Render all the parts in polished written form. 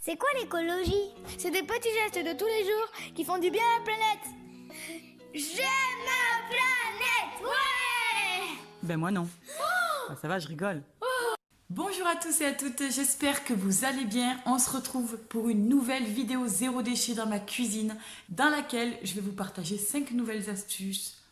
C'est quoi l'écologie? C'est des petits gestes de tous les jours qui font du bien à la planète. J'aime ma planète, ouais! Ben moi non. Ben, ça va, je rigole. Bonjour à tous et à toutes, j'espère que vous allez bien. On se retrouve pour une nouvelle vidéo zéro déchet dans ma cuisine, dans laquelle je vais vous partager 5 nouvelles astuces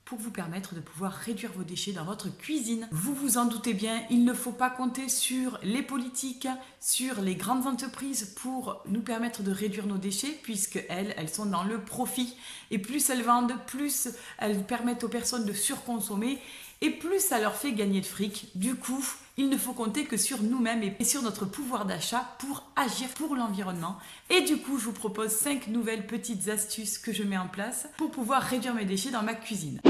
pour vous permettre de pouvoir réduire vos déchets dans votre cuisine. Vous vous en doutez bien, il ne faut pas compter sur les politiques, sur les grandes entreprises pour nous permettre de réduire nos déchets, puisque elles sont dans le profit. Et plus elles vendent, plus elles permettent aux personnes de surconsommer, et plus ça leur fait gagner de fric. Du coup, il ne faut compter que sur nous-mêmes et sur notre pouvoir d'achat pour agir pour l'environnement. Et du coup, je vous propose 5 nouvelles petites astuces que je mets en place pour pouvoir réduire mes déchets dans ma cuisine.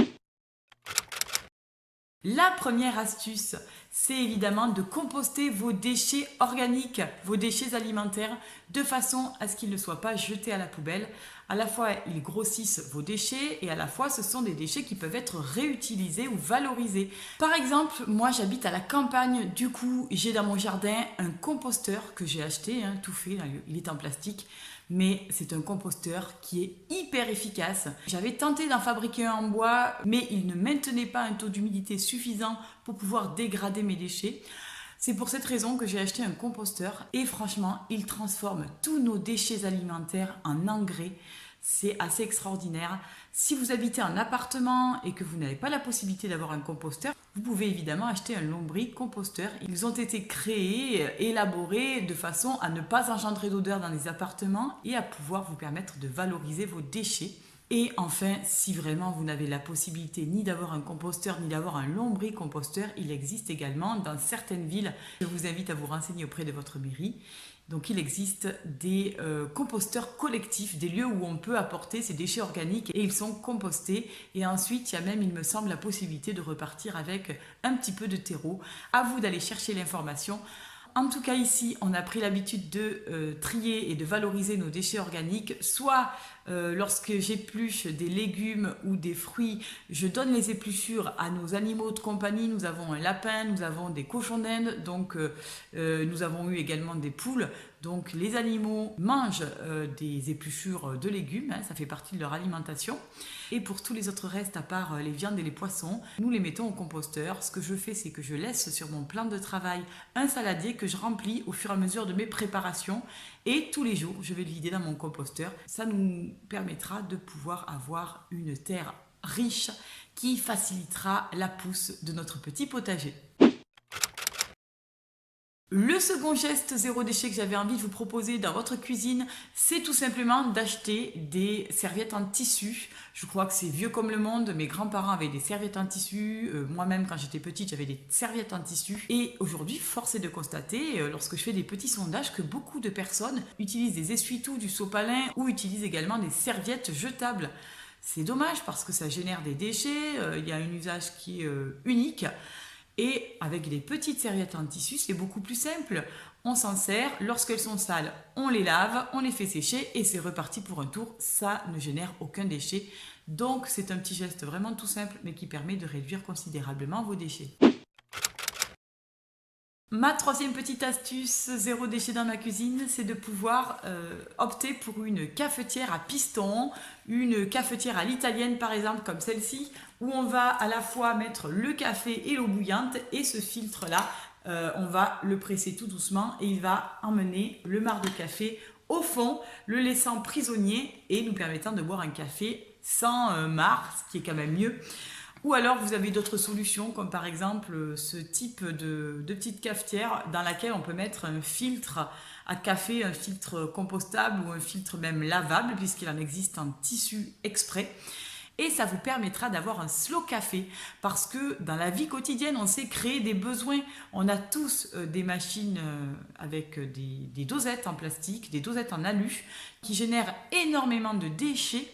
La première astuce, c'est évidemment de composter vos déchets organiques, vos déchets alimentaires, de façon à ce qu'ils ne soient pas jetés à la poubelle. À la fois, ils grossissent vos déchets et à la fois, ce sont des déchets qui peuvent être réutilisés ou valorisés. Par exemple, moi, j'habite à la campagne. Du coup, j'ai dans mon jardin un composteur que j'ai acheté, tout fait, il est en plastique. Mais c'est un composteur qui est hyper efficace. J'avais tenté d'en fabriquer un en bois, mais il ne maintenait pas un taux d'humidité suffisant pour pouvoir dégrader mes déchets. C'est pour cette raison que j'ai acheté un composteur et franchement, il transforme tous nos déchets alimentaires en engrais. C'est assez extraordinaire. Si vous habitez en appartement et que vous n'avez pas la possibilité d'avoir un composteur, vous pouvez évidemment acheter un lombric-composteur. Ils ont été créés, élaborés de façon à ne pas engendrer d'odeur dans les appartements et à pouvoir vous permettre de valoriser vos déchets. Et enfin, si vraiment vous n'avez la possibilité ni d'avoir un composteur ni d'avoir un lombric-composteur, il existe également dans certaines villes. Je vous invite à vous renseigner auprès de votre mairie. Donc il existe des composteurs collectifs, des lieux où on peut apporter ces déchets organiques et ils sont compostés. Et ensuite, il y a même, il me semble, la possibilité de repartir avec un petit peu de terreau. À vous d'aller chercher l'information. En tout cas ici, on a pris l'habitude de trier et de valoriser nos déchets organiques, soit lorsque j'épluche des légumes ou des fruits, je donne les épluchures à nos animaux de compagnie. Nous avons un lapin, nous avons des cochons d'Inde, donc nous avons eu également des poules. Donc les animaux mangent des épluchures de légumes, ça fait partie de leur alimentation. Et pour tous les autres restes, à part les viandes et les poissons, nous les mettons au composteur. Ce que je fais, c'est que je laisse sur mon plan de travail un saladier que je remplis au fur et à mesure de mes préparations. Et tous les jours, je vais le vider dans mon composteur. Ça nous permettra de pouvoir avoir une terre riche qui facilitera la pousse de notre petit potager. Le second geste zéro déchet que j'avais envie de vous proposer dans votre cuisine, c'est tout simplement d'acheter des serviettes en tissu. Je crois que c'est vieux comme le monde. Mes grands-parents avaient des serviettes en tissu. Moi-même, quand j'étais petite, j'avais des serviettes en tissu. Et aujourd'hui, force est de constater, lorsque je fais des petits sondages, que beaucoup de personnes utilisent des essuie-tout, du sopalin ou utilisent également des serviettes jetables. C'est dommage parce que ça génère des déchets. Il y a un usage qui est unique. Et avec des petites serviettes en tissu, c'est beaucoup plus simple. On s'en sert, lorsqu'elles sont sales, on les lave, on les fait sécher et c'est reparti pour un tour. Ça ne génère aucun déchet. Donc c'est un petit geste vraiment tout simple mais qui permet de réduire considérablement vos déchets. Ma troisième petite astuce zéro déchet dans ma cuisine, c'est de pouvoir opter pour une cafetière à piston, une cafetière à l'italienne par exemple comme celle-ci, où on va à la fois mettre le café et l'eau bouillante et ce filtre-là, on va le presser tout doucement et il va emmener le marc de café au fond, le laissant prisonnier et nous permettant de boire un café sans marc, ce qui est quand même mieux. Ou alors vous avez d'autres solutions comme par exemple ce type de petite cafetière dans laquelle on peut mettre un filtre à café, un filtre compostable ou un filtre même lavable puisqu'il en existe en tissu exprès. Et ça vous permettra d'avoir un slow café parce que dans la vie quotidienne, on sait créer des besoins. On a tous des machines avec des dosettes en plastique, des dosettes en alu qui génèrent énormément de déchets.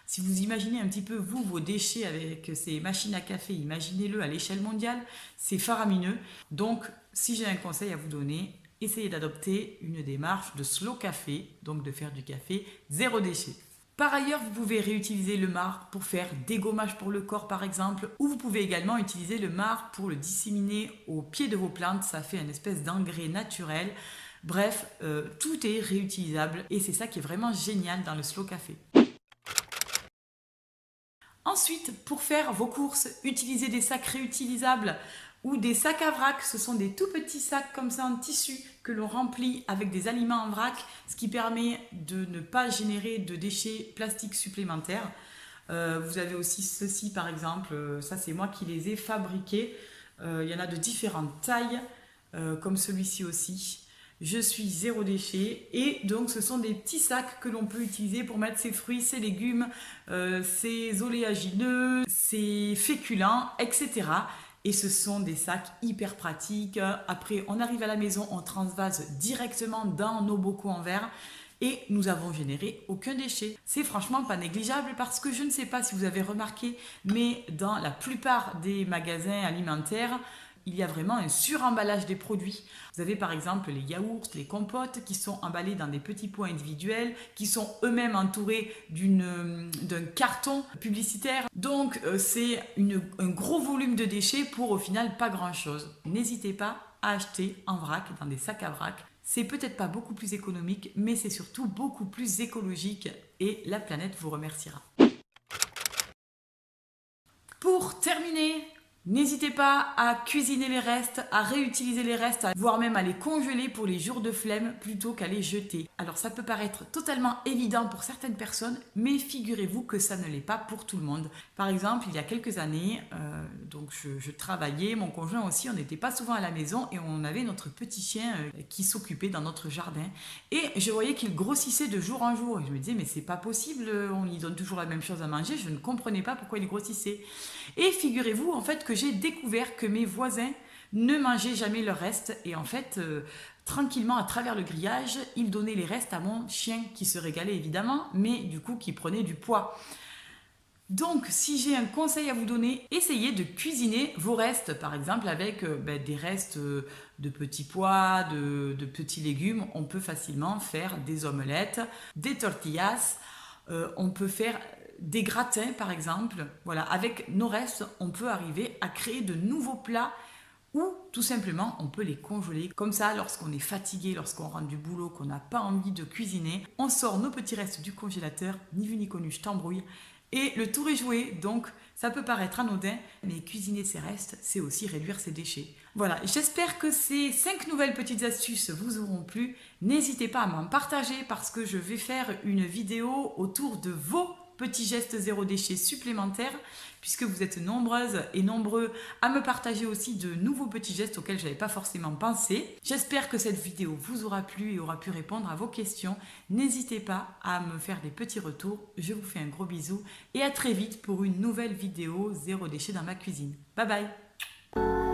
Si vous imaginez un petit peu, vous, vos déchets avec ces machines à café, imaginez-le à l'échelle mondiale, c'est faramineux. Donc, si j'ai un conseil à vous donner, essayez d'adopter une démarche de slow café, donc de faire du café zéro déchet. Par ailleurs, vous pouvez réutiliser le marc pour faire des gommages pour le corps par exemple, ou vous pouvez également utiliser le marc pour le disséminer au pied de vos plantes. Ça fait une espèce d'engrais naturel. Bref, tout est réutilisable et c'est ça qui est vraiment génial dans le Slow Café. Ensuite, pour faire vos courses, utilisez des sacs réutilisables ou des sacs à vrac. Ce sont des tout petits sacs comme ça en tissu que l'on remplit avec des aliments en vrac, ce qui permet de ne pas générer de déchets plastiques supplémentaires. Vous avez aussi ceci par exemple, ça c'est moi qui les ai fabriqués. Il y en a de différentes tailles, comme celui-ci aussi. Je suis zéro déchet et donc ce sont des petits sacs que l'on peut utiliser pour mettre ses fruits, ses légumes, ses oléagineux, ses féculents, etc. Et ce sont des sacs hyper pratiques. Après, on arrive à la maison, on transvase directement dans nos bocaux en verre et nous avons généré aucun déchet. C'est franchement pas négligeable parce que je ne sais pas si vous avez remarqué, mais dans la plupart des magasins alimentaires, il y a vraiment un suremballage des produits. Vous avez par exemple les yaourts, les compotes qui sont emballés dans des petits pots individuels, qui sont eux-mêmes entourés d'un carton publicitaire. Donc c'est un gros volume de déchets pour au final pas grand-chose. N'hésitez pas à acheter en vrac, dans des sacs à vrac. C'est peut-être pas beaucoup plus économique, mais c'est surtout beaucoup plus écologique et la planète vous remerciera. Pour terminer, n'hésitez pas à cuisiner les restes, à réutiliser les restes, voire même à les congeler pour les jours de flemme plutôt qu'à les jeter. Alors ça peut paraître totalement évident pour certaines personnes, mais figurez-vous que ça ne l'est pas pour tout le monde. Par exemple, il y a quelques années, donc je travaillais, mon conjoint aussi, on n'était pas souvent à la maison et on avait notre petit chien qui s'occupait dans notre jardin. Et je voyais qu'il grossissait de jour en jour. Et je me disais, mais c'est pas possible, on lui donne toujours la même chose à manger. Je ne comprenais pas pourquoi il grossissait. Et figurez-vous en fait que j'ai découvert que mes voisins ne mangeaient jamais leurs restes et en fait tranquillement à travers le grillage ils donnaient les restes à mon chien qui se régalait évidemment mais du coup qui prenait du poids. Donc si j'ai un conseil à vous donner, essayez de cuisiner vos restes par exemple avec des restes de petits pois, de petits légumes. On peut facilement faire des omelettes, des tortillas, on peut faire des gratins par exemple. Voilà, avec nos restes, on peut arriver à créer de nouveaux plats ou tout simplement on peut les congeler. Comme ça, lorsqu'on est fatigué, lorsqu'on rentre du boulot, qu'on n'a pas envie de cuisiner, on sort nos petits restes du congélateur, ni vu ni connu, je t'embrouille, et le tour est joué. Donc ça peut paraître anodin, mais cuisiner ses restes, c'est aussi réduire ses déchets. Voilà, j'espère que ces 5 nouvelles petites astuces vous auront plu. N'hésitez pas à m'en partager parce que je vais faire une vidéo autour de vos petits gestes zéro déchet supplémentaires, puisque vous êtes nombreuses et nombreux à me partager aussi de nouveaux petits gestes auxquels je n'avais pas forcément pensé. J'espère que cette vidéo vous aura plu et aura pu répondre à vos questions. N'hésitez pas à me faire des petits retours. Je vous fais un gros bisou et à très vite pour une nouvelle vidéo zéro déchet dans ma cuisine. Bye bye!